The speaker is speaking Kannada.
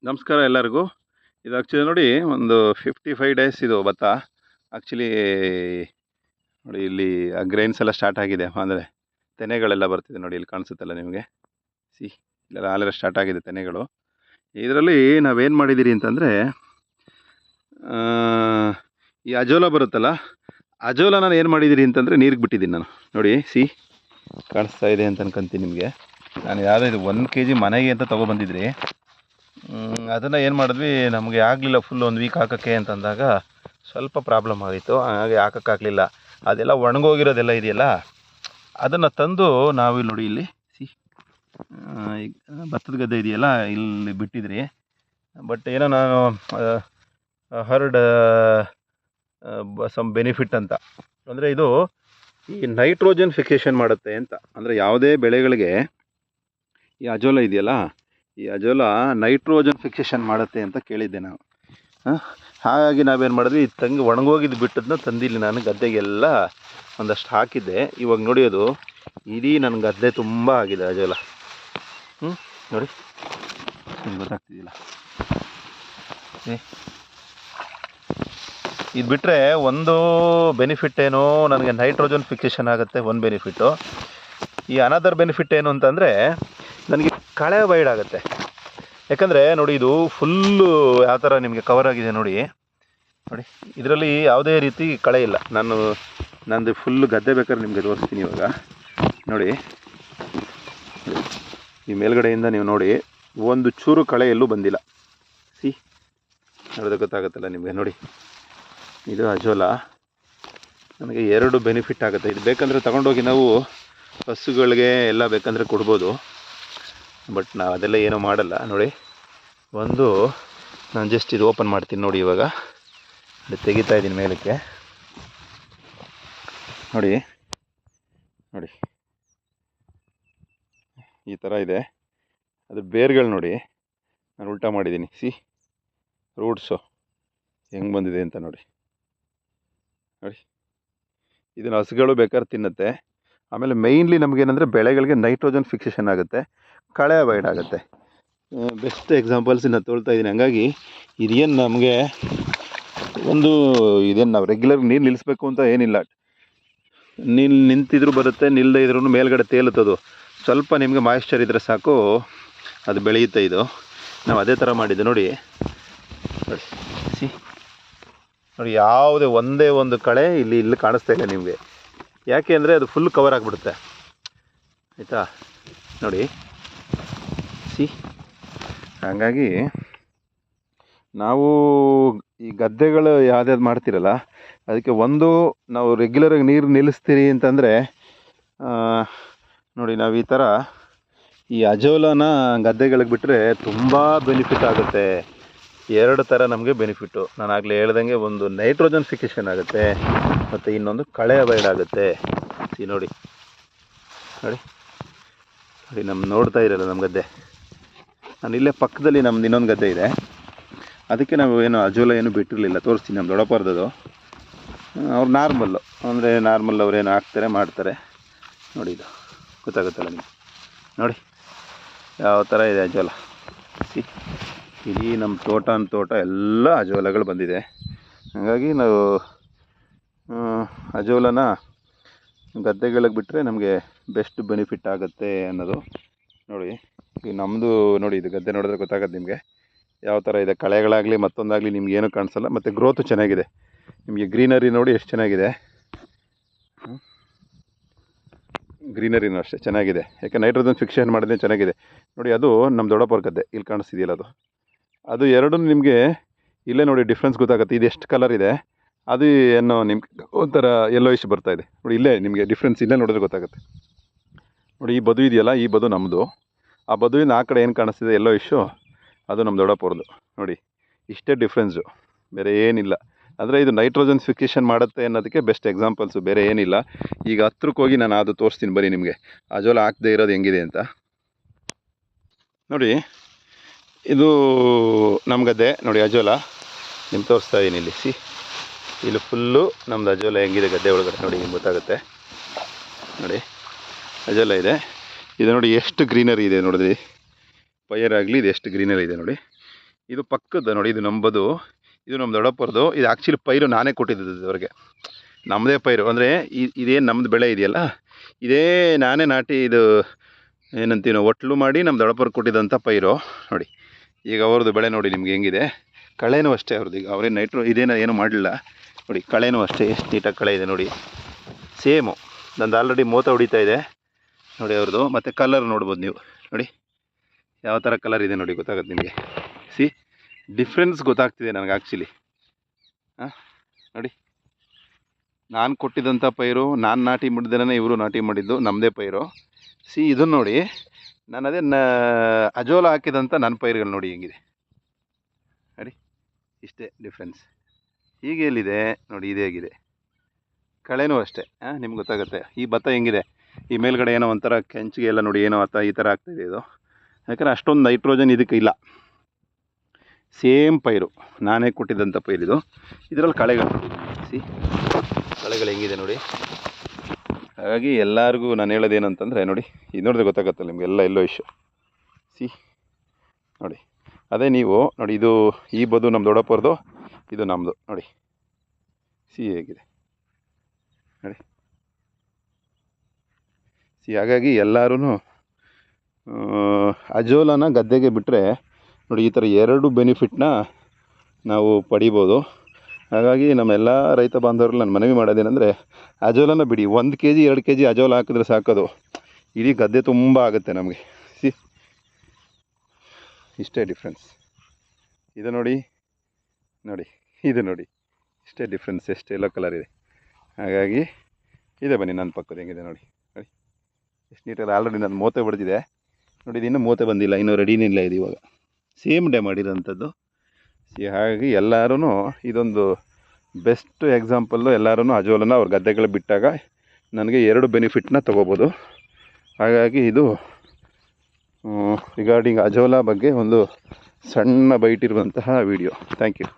ನಮಸ್ಕಾರ ಎಲ್ಲರಿಗೂ. ಇದು ಆ್ಯಕ್ಚುಲಿ ನೋಡಿ ಒಂದು 55 ಡೇಸ್ ಇದು ಭತ್ತ. ಆ್ಯಕ್ಚುಲಿ ನೋಡಿ ಇಲ್ಲಿ ಗ್ರೈನ್ಸ್ ಎಲ್ಲ ಸ್ಟಾರ್ಟ್ ಆಗಿದೆ, ಅಂದರೆ ತೆನೆಗಳೆಲ್ಲ ಬರ್ತಿದೆ ನೋಡಿ, ಇಲ್ಲಿ ಕಾಣಿಸುತ್ತಲ್ಲ ನಿಮಗೆ. ಸಿ ಇಲ್ಲೆಲ್ಲ ಆಲೆಲ್ಲ ಸ್ಟಾರ್ಟ್ ಆಗಿದೆ ತೆನೆಗಳು. ಇದರಲ್ಲಿ ನಾವೇನು ಮಾಡಿದ್ದೀರಿ ಅಂತಂದರೆ, ಈ ಅಜೋಲಾ ಬರುತ್ತಲ್ಲ, ಅಜೋಲಾ ನಾನು ಏನು ಮಾಡಿದ್ದೀರಿ ಅಂತಂದರೆ ನೀರಿಗೆ ಬಿಟ್ಟಿದ್ದೀನಿ ನಾನು. ನೋಡಿ ಕಾಣಿಸ್ತಾ ಇದೆ ಅಂತ ಅನ್ಕೊಂತೀನಿ ನಿಮಗೆ. ನಾನು ಯಾವುದೋ ಇದು 1 kg ಮನೆಗೆ ಅಂತ ತೊಗೊಬಂದಿದ್ರಿ. ಅದನ್ನು ಏನು ಮಾಡಿದ್ವಿ, ನಮಗೆ ಆಗಲಿಲ್ಲ ಫುಲ್ 1 ವೀಕ್ ಹಾಕೋಕ್ಕೆ ಅಂತಂದಾಗ ಸ್ವಲ್ಪ ಪ್ರಾಬ್ಲಮ್ ಆಗಿತ್ತು, ಹಾಗಾಗಿ ಹಾಕೋಕ್ಕಾಗಲಿಲ್ಲ. ಅದೆಲ್ಲ ಒಣಗೋಗಿರೋದೆಲ್ಲ ಇದೆಯಲ್ಲ, ಅದನ್ನು ತಂದು ನಾವು ನೋಡಿ ಇಲ್ಲಿ ಭತ್ತದ ಗದ್ದೆ ಇದೆಯಲ್ಲ, ಇಲ್ಲಿ ಬಿಟ್ಟಿದ್ರಿ. ಬಟ್ ಏನೋ ನಾನು ಹರ್ಡ್ ಸಮ್ ಬೆನಿಫಿಟ್ ಅಂತ, ಅಂದರೆ ಇದು ಈ ನೈಟ್ರೋಜನ್ ಫಿಕ್ಸೇಷನ್ ಮಾಡುತ್ತೆ ಅಂತ. ಅಂದರೆ ಯಾವುದೇ ಬೆಳೆಗಳಿಗೆ ಈ ಅಜೋಲಾ ಇದೆಯಲ್ಲ, ಈ ಅಜೋಲಾ ನೈಟ್ರೋಜನ್ ಫಿಕ್ಸೇಷನ್ ಮಾಡುತ್ತೆ ಅಂತ ಕೇಳಿದ್ದೆ ನಾವು. ಹಾಗಾಗಿ ನಾವೇನು ಮಾಡಿದ್ವಿ, ಒಣಗೋಗಿದ್ದು ಬಿಟ್ಟದನ್ನ ತಂದಿಲ್ಲಿ ನಾನು ಗದ್ದೆಗೆಲ್ಲ ಒಂದಷ್ಟು ಹಾಕಿದ್ದೆ. ಇವಾಗ ನೋಡಿ ಅದು ಇಡೀ ನನ್ನ ಗದ್ದೆ ತುಂಬ ಆಗಿದೆ ಅಜೋಲಾ. ನೋಡಿ ಗೊತ್ತಾಗ್ತಿದ್ದಿಲ್ಲ. ಇದು ಬಿಟ್ಟರೆ ಒಂದು ಬೆನಿಫಿಟ್ ಏನು, ನನಗೆ ನೈಟ್ರೋಜನ್ ಫಿಕ್ಸೇಷನ್ ಆಗುತ್ತೆ ಒಂದು ಬೆನಿಫಿಟ್ಟು. ಈ ಅನದರ್ ಬೆನಿಫಿಟ್ ಏನು ಅಂತಂದರೆ, ನನಗೆ ಕಳೆ ಅವಾಯ್ಡ್ ಆಗುತ್ತೆ. ಯಾಕಂದರೆ ನೋಡಿ ಇದು ಫುಲ್ಲು ಯಾವ ಥರ ನಿಮಗೆ ಕವರ್ ಆಗಿದೆ ನೋಡಿ. ಇದರಲ್ಲಿ ಯಾವುದೇ ರೀತಿ ಕಳೆ ಇಲ್ಲ. ನಂದು ಫುಲ್ಲು ಗದ್ದೆ ಬೇಕಾದ್ರೆ ನಿಮಗೆ ತೋರಿಸ್ತೀನಿ ಇವಾಗ. ನೋಡಿ ಈ ಮೇಲ್ಗಡೆಯಿಂದ ನೀವು ನೋಡಿ, ಒಂದು ಚೂರು ಕಳೆ ಎಲ್ಲೂ ಬಂದಿಲ್ಲ. ನೋಡಿದ್ರೆ ಗೊತ್ತಾಗುತ್ತಲ್ಲ ನಿಮಗೆ. ನೋಡಿ ಇದು ಅಜೋಲಾ. ನನಗೆ 2 ಬೆನಿಫಿಟ್ ಆಗುತ್ತೆ. ಇದು ಬೇಕಂದರೆ ತಗೊಂಡೋಗಿ ನಾವು ಹಸುಗಳಿಗೆ ಎಲ್ಲ ಬೇಕಂದರೆ ಕೊಡ್ಬೋದು, ಬಟ್ ನಾವು ಅದೆಲ್ಲ ಏನೂ ಮಾಡಲ್ಲ. ನೋಡಿ ಒಂದು ನಾನು ಜಸ್ಟ್ ಇದು ಓಪನ್ ಮಾಡ್ತೀನಿ ನೋಡಿ. ಇವಾಗ ತೆಗಿತಾ ಇದ್ದೀನಿ ಮೇಲಕ್ಕೆ. ನೋಡಿ ಈ ಥರ ಇದೆ. ಅದು ಬೇರ್ಗಳು ನೋಡಿ, ನಾನು ಉಲ್ಟಾ ಮಾಡಿದ್ದೀನಿ. ರೂಟ್ಸು ಹೆಂಗೆ ಬಂದಿದೆ ಅಂತ ನೋಡಿ. ಇದನ್ನು ಹಸುಗಳು ಬೇಕಾದ್ರೆ ತಿನ್ನುತ್ತೆ. ಆಮೇಲೆ ಮೇಯ್ನ್ಲಿ ನಮಗೇನೆಂದರೆ ಬೆಳೆಗಳಿಗೆ ನೈಟ್ರೋಜನ್ ಫಿಕ್ಸೇಷನ್ ಆಗುತ್ತೆ, ಕಳೆ ಅವಾಯ್ಡ್ ಆಗುತ್ತೆ. ಬೆಸ್ಟ್ ಎಕ್ಸಾಂಪಲ್ಸ್ ನಾನು ತೋಳ್ತಾ ಇದ್ದೀನಿ. ಹಂಗಾಗಿ ಇದೇನು ನಮಗೆ ಇದೇನು ನಾವು ರೆಗ್ಯುಲರ್ ನೀರು ನಿಲ್ಲಿಸ್ಬೇಕು ಅಂತ ಏನಿಲ್ಲ. ನೀರು ನಿಂತಿದ್ರು ಬರುತ್ತೆ, ನಿಲ್ಲದೇ ಇದ್ರೂ ಮೇಲ್ಗಡೆ ತೇಲುತ್ತದು. ಸ್ವಲ್ಪ ನಿಮಗೆ ಮಾಯಿಶ್ಚರ್ ಇದ್ದರೆ ಸಾಕು, ಅದು ಬೆಳೆಯುತ್ತೆ. ಇದು ನಾವು ಅದೇ ಥರ ಮಾಡಿದ್ದು ನೋಡಿ. ನೋಡಿ ಯಾವುದೇ ಒಂದೇ ಒಂದು ಕಳೆ ಇಲ್ಲಿ ಕಾಣಿಸ್ತಾ ಇಲ್ಲ ನಿಮಗೆ. ಯಾಕೆ ಅಂದರೆ ಅದು ಫುಲ್ ಕವರ್ ಆಗಿಬಿಡುತ್ತೆ, ಆಯಿತಾ. ನೋಡಿ ಹಾಗಾಗಿ ನಾವು ಈ ಗದ್ದೆಗಳು ಯಾವ್ದಾದ್ರು ಮಾಡ್ತಿರಲ್ಲ, ಅದಕ್ಕೆ ಒಂದು ನಾವು ರೆಗ್ಯುಲರಾಗಿ ನೀರು ನಿಲ್ಲಿಸ್ತೀರಿ ಅಂತಂದರೆ, ನೋಡಿ ನಾವು ಈ ಥರ ಈ ಅಜೋಲಾನ ಗದ್ದೆಗಳಿಗೆ ಬಿಟ್ಟರೆ ತುಂಬ ಬೆನಿಫಿಟ್ ಆಗುತ್ತೆ. 2 ಥರ ನಮಗೆ ಬೆನಿಫಿಟ್ಟು. ನಾನು ಆಗಲೇ ಹೇಳ್ದಂಗೆ, ಒಂದು ನೈಟ್ರೋಜನ್ ಫಿಕ್ಸೇಷನ್ ಆಗುತ್ತೆ, ಮತ್ತು ಇನ್ನೊಂದು ಕಳೆ ಅವಾಯ್ಡ್ ಆಗುತ್ತೆ. ನೋಡಿ ನಮ್ಮ ನೋಡ್ತಾ ಇರಲ್ಲ ನಮ್ಮ ಗದ್ದೆ. ನಾನು ಇಲ್ಲೇ ಪಕ್ಕದಲ್ಲಿ ನಮ್ದು ಇನ್ನೊಂದು ಗದ್ದೆ ಇದೆ, ಅದಕ್ಕೆ ನಾವು ಏನು ಅಜೋಲಾ ಏನು ಬಿಟ್ಟಿರಲಿಲ್ಲ. ತೋರಿಸ್ತೀನಿ, ನಮ್ಮ ದೊಡ್ಡಪ್ಪರದು. ಅವ್ರು ನಾರ್ಮಲ್ ಅವ್ರೇನು ಹಾಕ್ತಾರೆ ಮಾಡ್ತಾರೆ ನೋಡಿ. ಇದು ಗೊತ್ತಾಗುತ್ತಲ್ಲ ನಿಮಗೆ. ನೋಡಿ ಯಾವ ಥರ ಇದೆ ಅಜೋಲಾ. ಇಡೀ ನಮ್ಮ ತೋಟ ಎಲ್ಲ ಅಜೋಲಾಗಳು ಬಂದಿದೆ. ಹಾಗಾಗಿ ನಾವು ಅಜೋಲಾನ ಗದ್ದೆಗಳಿಗೆ ಬಿಟ್ಟರೆ ನಮಗೆ ಬೆಸ್ಟ್ ಬೆನಿಫಿಟ್ ಆಗುತ್ತೆ ಅನ್ನೋದು. ನೋಡಿ ಈಗ ನಮ್ಮದು ನೋಡಿ, ಇದು ಗದ್ದೆ ನೋಡಿದ್ರೆ ಗೊತ್ತಾಗುತ್ತೆ ನಿಮಗೆ ಯಾವ ಥರ ಇದೆ. ಕಳೆಗಳಾಗಲಿ ಮತ್ತೊಂದಾಗಲಿ ನಿಮ್ಗೇನು ಕಾಣಿಸಲ್ಲ, ಮತ್ತು ಗ್ರೋತು ಚೆನ್ನಾಗಿದೆ. ನಿಮಗೆ ಗ್ರೀನರಿ ನೋಡಿ ಎಷ್ಟು ಚೆನ್ನಾಗಿದೆ. ಗ್ರೀನರಿನೂ ಅಷ್ಟೇ ಚೆನ್ನಾಗಿದೆ, ಯಾಕೆ ನೈಟ್ರೋಜನ್ ಫಿಕ್ಸೇಷನ್ ಮಾಡಿದ್ರೆ ಚೆನ್ನಾಗಿದೆ. ನೋಡಿ ಅದು ನಮ್ಮ ದೊಡ್ಡಪ್ಪರ ಗದ್ದೆ, ಇಲ್ಲಿ ಕಾಣಿಸ್ತಿದೆಯಲ್ಲ ಅದು ಎರಡೂ ನಿಮಗೆ ಇಲ್ಲೇ ನೋಡಿ ಡಿಫ್ರೆನ್ಸ್ ಗೊತ್ತಾಗುತ್ತೆ. ಇದು ಎಷ್ಟು ಕಲರ್ ಇದೆ, ಅದು ಏನೋ ನಿಮ್ಗೆ ಒಂಥರ ಯೆಲ್ಲೋಯಿಶ್ ಬರ್ತಾಯಿದೆ ನೋಡಿ. ಇಲ್ಲೇ ನಿಮಗೆ ಡಿಫ್ರೆನ್ಸ್ ಇಲ್ಲೇ ನೋಡಿದ್ರೆ ಗೊತ್ತಾಗುತ್ತೆ. ನೋಡಿ ಈ ಬದು ಇದೆಯಲ್ಲ, ಈ ಬದು ನಮ್ಮದು. ಆ ಬದುವಿನ ಆ ಕಡೆ ಏನು ಕಾಣಿಸ್ತಿದೆ ಯೆಲ್ಲೋಯಿಶು, ಅದು ನಮ್ಮ ದೊಡ್ಡಪ್ಪರದು. ನೋಡಿ ಇಷ್ಟೇ ಡಿಫ್ರೆನ್ಸು, ಬೇರೆ ಏನಿಲ್ಲ. ಅಂದರೆ ಇದು ನೈಟ್ರೋಜನ್ ಫಿಕ್ಸೇಷನ್ ಮಾಡುತ್ತೆ ಅನ್ನೋದಕ್ಕೆ ಬೆಸ್ಟ್ ಎಕ್ಸಾಂಪಲ್ಸು, ಬೇರೆ ಏನಿಲ್ಲ. ಈಗ ಹತ್ರಕ್ಕೆ ಹೋಗಿ ನಾನು ಅದು ತೋರಿಸ್ತೀನಿ ಬರೀ ನಿಮಗೆ, ಅಜೋಲಾ ಹಾಕದೇ ಇರೋದು ಹೆಂಗಿದೆ ಅಂತ. ನೋಡಿ ಇದು ನಮ್ಮ ಗದ್ದೆ ನೋಡಿ, ಅಜೋಲಾ ನಿಮ್ಗೆ ತೋರಿಸ್ತಾ ಇದ್ದೀನಿ ಇಲ್ಲಿ. ಇಲ್ಲಿ ಫುಲ್ಲು ನಮ್ಮದು ಅಜೋಲಾ ಹೆಂಗಿದೆ ಗದ್ದೆ ಒಳಗಡೆ ನೋಡಿ, ನಿಮ್ಗೆ ಗೊತ್ತಾಗುತ್ತೆ. ನೋಡಿ ಅಜೋಲಾ ಇದೆ. ಇದು ನೋಡಿ ಎಷ್ಟು ಗ್ರೀನರಿ ಇದೆ ನೋಡಿದ್ರಿ, ಪೈರಾಗಲಿ ಇದು ಎಷ್ಟು ಗ್ರೀನರಿ ಇದೆ ನೋಡಿ. ಇದು ಪಕ್ಕದ ನೋಡಿ, ಇದು ನಂಬದು, ಇದು ನಮ್ಮ ದೊಡ್ಡಪ್ಪರದು. ಇದು ಆ್ಯಕ್ಚುಲಿ ಪೈರು ನಾನೇ ಕೊಟ್ಟಿದ್ದು ಅವ್ರಿಗೆ, ನಮ್ಮದೇ ಪೈರು. ಅಂದರೆ ಇದೇನು ನಮ್ಮದು ಬೆಳೆ ಇದೆಯಲ್ಲ, ಇದೇ ನಾನೇ ನಾಟಿ, ಇದು ಏನಂತೀವಿ ನಾವು, ಒಟ್ಲು ಮಾಡಿ ನಮ್ಮ ದೊಡ್ಡಪ್ಪರಿಗೆ ಕೊಟ್ಟಿದ್ದಂಥ ಪೈರು ನೋಡಿ. ಈಗ ಅವ್ರದ್ದು ಬೆಳೆ ನೋಡಿ ನಿಮ್ಗೆ ಹೆಂಗಿದೆ. ಕಳೆನೂ ಅಷ್ಟೇ ಅವ್ರದ್ದು. ಈಗ ಅವ್ರೇನು ನೈಟ್ರು ಇದೇನೋ ಏನೂ ಮಾಡಲಿಲ್ಲ ನೋಡಿ. ಕಳೆನೂ ಅಷ್ಟೇ ಎಷ್ಟು ನೀಟಾಗಿ ಕಳೆ ಇದೆ ನೋಡಿ. ಸೇಮು ನಂದು ಆಲ್ರೆಡಿ ಮೋತ ಹೊಡಿತಾ ಇದೆ ನೋಡಿ ಅವ್ರದ್ದು. ಮತ್ತು ಕಲರ್ ನೋಡ್ಬೋದು ನೀವು ನೋಡಿ, ಯಾವ ಥರ ಕಲರ್ ಇದೆ ನೋಡಿ, ಗೊತ್ತಾಗುತ್ತೆ ನಿಮಗೆ. ಸಿ ಡಿಫ್ರೆನ್ಸ್ ಗೊತ್ತಾಗ್ತಿದೆ ನನಗೆ ಆ್ಯಕ್ಚುಲಿ. ನೋಡಿ, ನಾನು ಕೊಟ್ಟಿದ್ದಂಥ ಪೈರು, ನಾನು ನಾಟಿ ಮಾಡಿದ್ದೇನೆ, ಇವರು ನಾಟಿ ಮಾಡಿದ್ದು ನಮ್ಮದೇ ಪೈರು. ಸಿ ಇದನ್ನು ನೋಡಿ, ನಾನು ಅದೇ ಅಜೋಲ ಹಾಕಿದಂಥ ನನ್ನ ಪೈರುಗಳು ನೋಡಿ ಹೆಂಗಿದೆ ನೋಡಿ. ಇಷ್ಟೇ ಡಿಫ್ರೆನ್ಸ್. ಹೀಗೆ ಎಲ್ಲಿದೆ ನೋಡಿ, ಇದೇ ಆಗಿದೆ. ಕಳೆನೂ ಅಷ್ಟೇ. ನಿಮ್ಗೆ ಗೊತ್ತಾಗುತ್ತೆ. ಈ ಭತ್ತ ಹೆಂಗಿದೆ, ಈ ಮೇಲ್ಗಡೆ ಏನೋ ಒಂಥರ ಕೆಂಚಿಗೆ ಎಲ್ಲ ನೋಡಿ, ಏನೋ ಈ ಥರ ಆಗ್ತಾಯಿದೆ ಇದು. ಯಾಕಂದರೆ ಅಷ್ಟೊಂದು ನೈಟ್ರೋಜನ್ ಇದಕ್ಕೆ ಇಲ್ಲ. ಸೇಮ್ ಪೈರು, ನಾನೇ ಕೊಟ್ಟಿದ್ದಂಥ ಪೈರಿದು. ಇದರಲ್ಲಿ ಕಳೆಗಳು ನೋಡಿ, ಸಿ ಕಳೆಗಳು ಹೆಂಗಿದೆ ನೋಡಿ. ಹಾಗಾಗಿ ಎಲ್ಲರಿಗೂ ನಾನು ಹೇಳೋದೇನು ಅಂತಂದರೆ ನೋಡಿ, ಇದು ನೋಡಿದ್ರೆ ಗೊತ್ತಾಗುತ್ತಲ್ಲ ನಿಮಗೆಲ್ಲ ಎಲ್ಲೋ ಇಶ್ಯೂ. ಸಿ ನೋಡಿ, ಅದೇ ನೀವು ನೋಡಿ, ಇದು ಈ ಬದು ನಮ್ಮ ದೊಡ್ಡಪ್ಪರದು, ಇದು ನಮ್ಮದು ನೋಡಿ. ಸಿ ಹೇಗಿದೆ ನೋಡಿ. ಸಿ ಹಾಗಾಗಿ ಎಲ್ಲರೂ ಅಜೋಲನ ಗದ್ದೆಗೆ ಬಿಟ್ಟರೆ ನೋಡಿ, ಈ ಥರ ಎರಡು ಬೆನಿಫಿಟ್ನ ನಾವು ಪಡಿಬೋದು. ಹಾಗಾಗಿ ನಮ್ಮೆಲ್ಲ ರೈತ ಬಾಂಧವರು ನಾನು ಮನವಿ ಮಾಡೋದೇನೆಂದರೆ, ಅಜೋಲನ ಬಿಡಿ. 1 kg 2 kg ಅಜೋಲ ಹಾಕಿದ್ರೆ ಸಾಕೋದು, ಇಡೀ ಗದ್ದೆ ತುಂಬ ಆಗುತ್ತೆ ನಮಗೆ. ಸಿ ಇಷ್ಟೇ ಡಿಫ್ರೆನ್ಸ್. ಇದು ನೋಡಿ ನೋಡಿ, ಇದು ನೋಡಿ, ಇಷ್ಟೇ ಡಿಫ್ರೆನ್ಸ್. ಎಷ್ಟೆಲ್ಲ ಕಲರ್ ಇದೆ. ಹಾಗಾಗಿ ಇದೆ, ಬನ್ನಿ ನನ್ನ ಪಕ್ಕದ ಹೆಂಗಿದೆ ನೋಡಿ. ನೋಡಿ ಎಷ್ಟು ನೀಟಾಗಿ ಆಲ್ರೆಡಿ ನಾನು ಮೂತೆ ಬಡ್ದಿದೆ ನೋಡಿ. ಇದು ಇನ್ನೂ ಮೂತೆ ಬಂದಿಲ್ಲ, ಇನ್ನೂ ರೆಡಿನೇ ಇಲ್ಲ ಇದು ಇವಾಗ. Same day ಮಾಡಿರೋಂಥದ್ದು. ಸಿ ಹಾಗಾಗಿ ಎಲ್ಲರೂ ಇದೊಂದು ಬೆಸ್ಟ್ ಎಕ್ಸಾಂಪಲ್ಲು. ಎಲ್ಲರೂ ಅಜೋಲನ ಅವ್ರ ಗದ್ದೆಗಳು ಬಿಟ್ಟಾಗ ನನಗೆ 2 ಬೆನಿಫಿಟ್ನ ತೊಗೋಬೋದು. ಹಾಗಾಗಿ ಇದು ರಿಗಾರ್ಡಿಂಗ್ ಅಜೋಲಾ ಬಗ್ಗೆ ಒಂದು ಸಣ್ಣ ಬೈಟ್ ಇರುವಂತಹ ವಿಡಿಯೋ. Thank you.